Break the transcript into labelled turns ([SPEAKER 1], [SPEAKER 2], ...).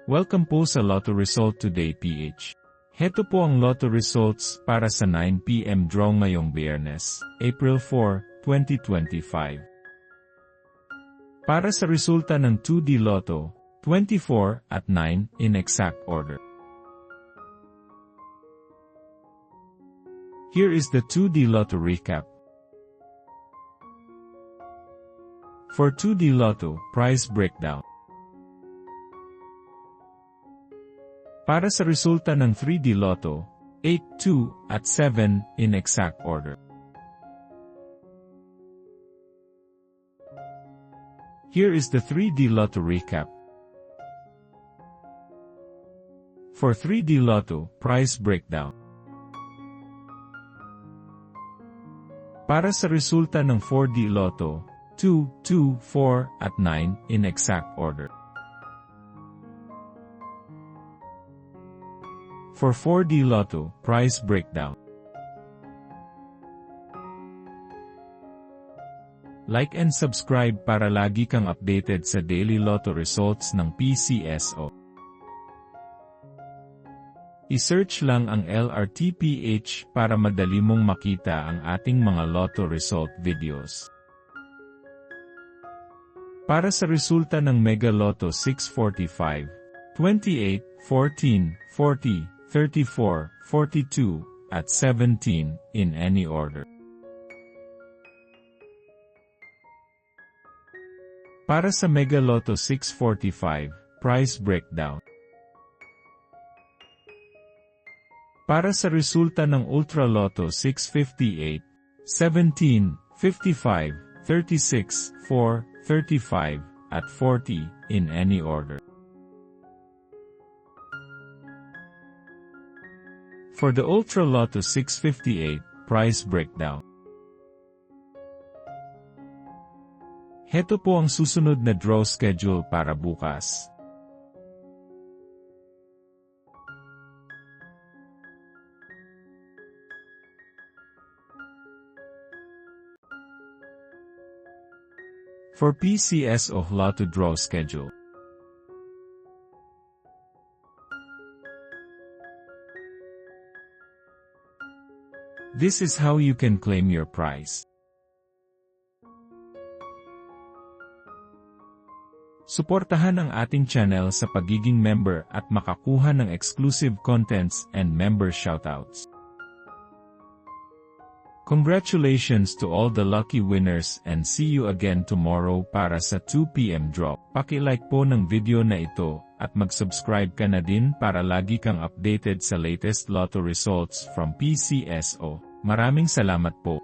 [SPEAKER 1] Welcome po sa Lotto Result Today PH. Heto po ang Lotto Results para sa 9 PM draw ngayong Biyernes, April 4, 2025. Para sa resulta ng 2D Lotto, 24 at 9 in exact order. Here is the 2D Lotto recap. For 2D Lotto, prize breakdown. Para sa resulta ng 3D Lotto, 8, 2, at 7, in exact order. Here is the 3D Lotto recap. For 3D Lotto, prize breakdown. Para sa resulta ng 4D Lotto, 2, 2, 4, at 9, in exact order. For 4D Lotto, prize breakdown. Like and subscribe para lagi kang updated sa daily Lotto results ng PCSO. I-search lang ang LRTPH para madali mong makita ang ating mga Lotto result videos. Para sa resulta ng Mega Lotto 645, 28, 14, 40, 34, 42, at 17, in any order. Para sa Mega Lotto 645, prize breakdown. Para sa resulta ng Ultra Lotto 658, 17, 55, 36, 4, 35, at 40, in any order. For the Ultra Lotto 658, prize breakdown. Heto po ang susunod na draw schedule para bukas. For PCSO Lotto draw schedule. This is how you can claim your prize. Suportahan ang ating channel sa pagiging member at makakuha ng exclusive contents and member shoutouts. Congratulations to all the lucky winners and see you again tomorrow para sa 2 PM draw. Paki-like po ng video na ito at mag-subscribe ka na din para lagi kang updated sa latest Lotto results from PCSO. Maraming salamat po.